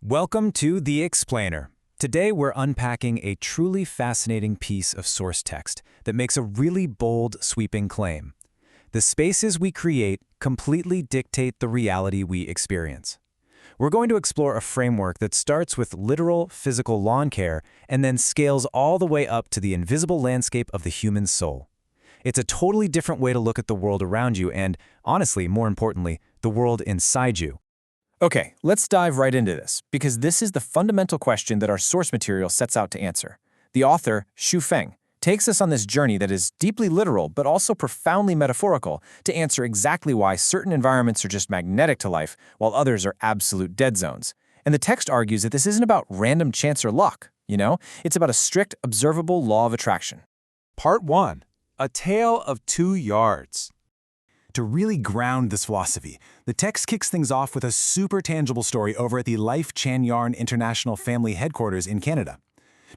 Welcome to The Explainer. Today we're unpacking a truly fascinating piece of source text that makes a really bold, sweeping claim. The spaces we create completely dictate the reality we experience. We're going to explore a framework that starts with literal, physical lawn care and then scales all the way up to the invisible landscape of the human soul. It's a totally different way to look at the world around you and, honestly, more importantly, the world inside you. Okay, let's dive right into this, because this is the fundamental question that our source material sets out to answer. The author, Xu Feng, takes us on this journey that is deeply literal but also profoundly metaphorical to answer exactly why certain environments are just magnetic to life while others are absolute dead zones. And the text argues that this isn't about random chance or luck, it's about a strict, observable law of attraction. Part 1. A Tale of 2 Yards. To really ground this philosophy, the text kicks things off with a super tangible story over at the Lifechanyuan International Family Headquarters in Canada.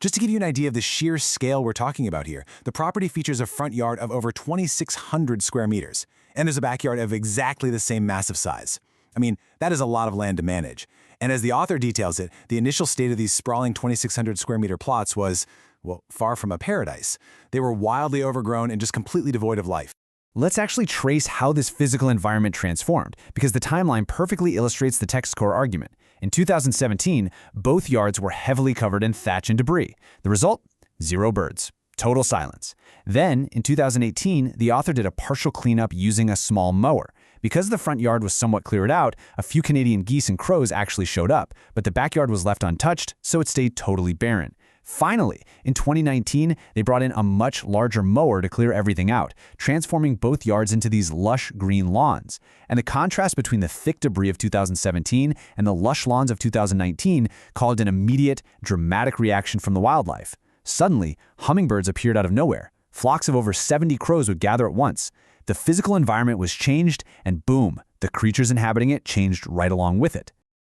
Just to give you an idea of the sheer scale we're talking about here, the property features a front yard of over 2,600 square meters, and there's a backyard of exactly the same massive size. I mean, that is a lot of land to manage. And as the author details it, the initial state of these sprawling 2,600 square meter plots was, well, far from a paradise. They were wildly overgrown and just completely devoid of life. Let's actually trace how this physical environment transformed, because the timeline perfectly illustrates the text's core argument. In 2017, both yards were heavily covered in thatch and debris. The result? 0 birds. Total silence. Then, in 2018, the author did a partial cleanup using a small mower. Because the front yard was somewhat cleared out, a few Canadian geese and crows actually showed up, but the backyard was left untouched, so it stayed totally barren. Finally, in 2019, they brought in a much larger mower to clear everything out, transforming both yards into these lush green lawns. And the contrast between the thick debris of 2017 and the lush lawns of 2019 caused an immediate, dramatic reaction from the wildlife. Suddenly, hummingbirds appeared out of nowhere. Flocks of over 70 crows would gather at once. The physical environment was changed, and boom, the creatures inhabiting it changed right along with it.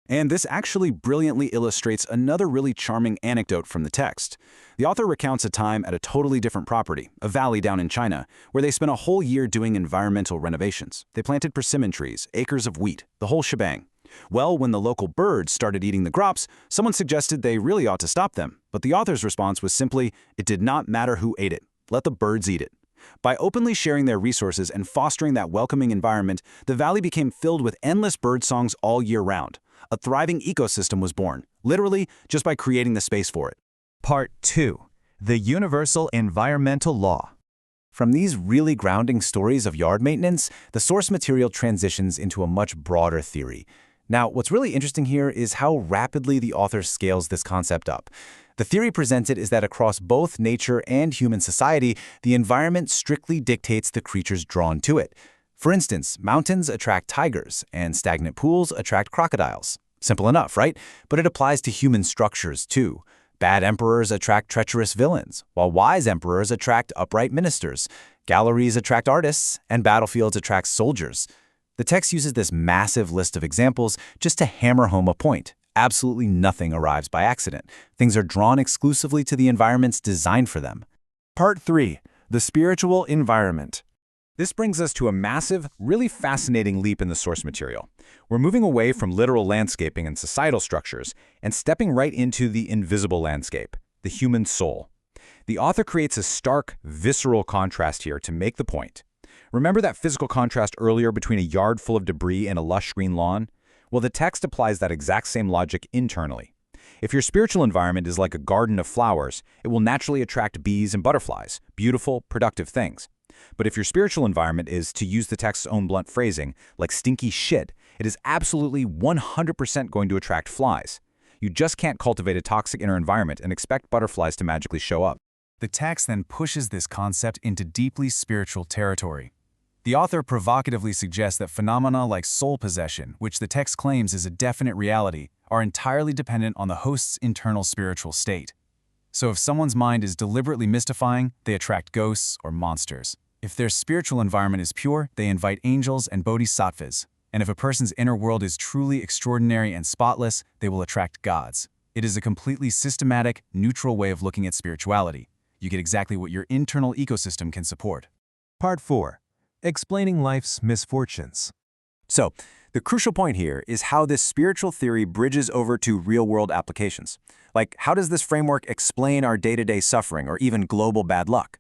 And this actually brilliantly illustrates another really charming anecdote from the text. The author recounts a time at a totally different property, a valley down in China, where they spent a whole year doing environmental renovations. They planted persimmon trees, acres of wheat, the whole shebang. Well, when the local birds started eating the crops, someone suggested they really ought to stop them. But the author's response was simply, it did not matter who ate it. Let the birds eat it. By openly sharing their resources and fostering that welcoming environment, the valley became filled with endless bird songs all year round. A thriving ecosystem was born, literally just by creating the space for it. Part 2. The Universal Environmental Law. From these really grounding stories of yard maintenance, the source material transitions into a much broader theory. Now, what's really interesting here is how rapidly the author scales this concept up. The theory presented is that across both nature and human society, the environment strictly dictates the creatures drawn to it. For instance, mountains attract tigers, and stagnant pools attract crocodiles. Simple enough, right? But it applies to human structures, too. Bad emperors attract treacherous villains, while wise emperors attract upright ministers. Galleries attract artists, and battlefields attract soldiers. The text uses this massive list of examples just to hammer home a point. Absolutely nothing arrives by accident. Things are drawn exclusively to the environments designed for them. Part 3. The Spiritual Environment. This brings us to a massive, really fascinating leap in the source material. We're moving away from literal landscaping and societal structures and stepping right into the invisible landscape, the human soul. The author creates a stark, visceral contrast here to make the point. Remember that physical contrast earlier between a yard full of debris and a lush green lawn? Well, the text applies that exact same logic internally. If your spiritual environment is like a garden of flowers, it will naturally attract bees and butterflies, beautiful, productive things. But if your spiritual environment is, to use the text's own blunt phrasing, like stinky shit, it is absolutely 100% going to attract flies. You just can't cultivate a toxic inner environment and expect butterflies to magically show up. The text then pushes this concept into deeply spiritual territory. The author provocatively suggests that phenomena like soul possession, which the text claims is a definite reality, are entirely dependent on the host's internal spiritual state. So if someone's mind is deliberately mystifying, they attract ghosts or monsters. If their spiritual environment is pure, they invite angels and bodhisattvas. And if a person's inner world is truly extraordinary and spotless, they will attract gods. It is a completely systematic, neutral way of looking at spirituality. You get exactly what your internal ecosystem can support. Part 4. Explaining life's misfortunes. So, the crucial point here is how this spiritual theory bridges over to real-world applications. Like, how does this framework explain our day-to-day suffering or even global bad luck?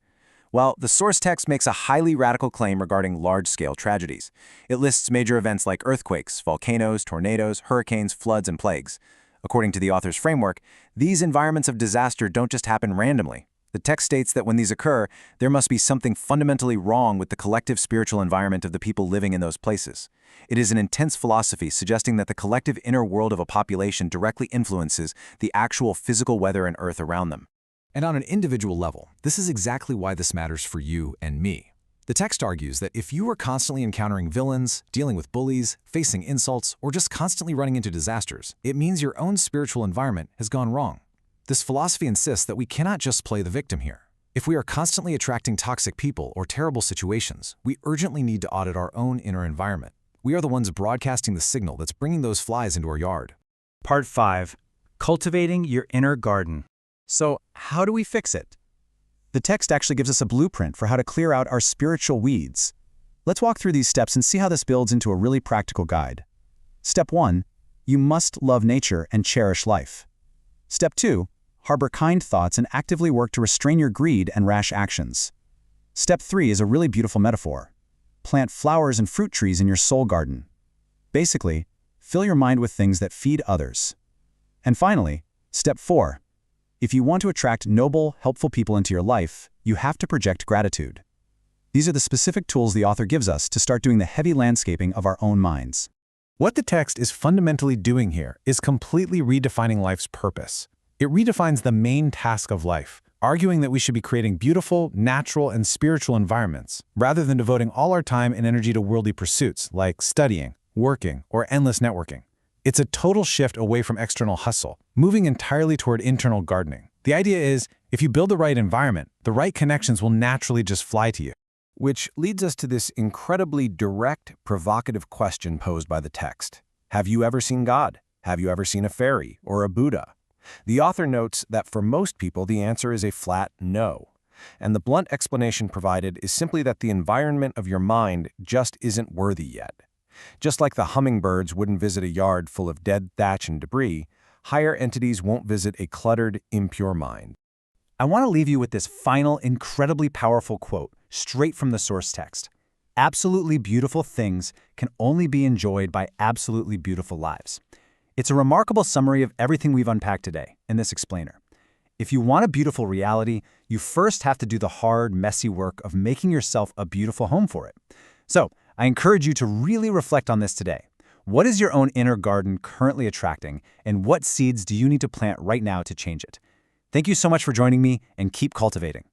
Well, the source text makes a highly radical claim regarding large-scale tragedies. It lists major events like earthquakes, volcanoes, tornadoes, hurricanes, floods, and plagues. According to the author's framework, these environments of disaster don't just happen randomly. The text states that when these occur, there must be something fundamentally wrong with the collective spiritual environment of the people living in those places. It is an intense philosophy suggesting that the collective inner world of a population directly influences the actual physical weather and earth around them. And on an individual level, this is exactly why this matters for you and me. The text argues that if you are constantly encountering villains, dealing with bullies, facing insults, or just constantly running into disasters, it means your own spiritual environment has gone wrong. This philosophy insists that we cannot just play the victim here. If we are constantly attracting toxic people or terrible situations, we urgently need to audit our own inner environment. We are the ones broadcasting the signal that's bringing those flies into our yard. Part 5. Cultivating your inner garden. So, how do we fix it? The text actually gives us a blueprint for how to clear out our spiritual weeds. Let's walk through these steps and see how this builds into a really practical guide. Step 1. You must love nature and cherish life. Step 2. Harbor kind thoughts and actively work to restrain your greed and rash actions. Step 3 is a really beautiful metaphor. Plant flowers and fruit trees in your soul garden. Basically, fill your mind with things that feed others. And finally, Step 4. If you want to attract noble, helpful people into your life, you have to project gratitude. These are the specific tools the author gives us to start doing the heavy landscaping of our own minds. What the text is fundamentally doing here is completely redefining life's purpose. It redefines the main task of life, arguing that we should be creating beautiful, natural, and spiritual environments, rather than devoting all our time and energy to worldly pursuits like studying, working, or endless networking. It's a total shift away from external hustle, moving entirely toward internal gardening. The idea is, if you build the right environment, the right connections will naturally just fly to you. Which leads us to this incredibly direct, provocative question posed by the text. Have you ever seen God? Have you ever seen a fairy or a Buddha? The author notes that for most people, the answer is a flat no. And the blunt explanation provided is simply that the environment of your mind just isn't worthy yet. Just like the hummingbirds wouldn't visit a yard full of dead thatch and debris, higher entities won't visit a cluttered, impure mind. I want to leave you with this final, incredibly powerful quote, straight from the source text. Absolutely beautiful things can only be enjoyed by absolutely beautiful lives. It's a remarkable summary of everything we've unpacked today in this explainer. If you want a beautiful reality, you first have to do the hard, messy work of making yourself a beautiful home for it. So, I encourage you to really reflect on this today. What is your own inner garden currently attracting, and what seeds do you need to plant right now to change it? Thank you so much for joining me, and keep cultivating.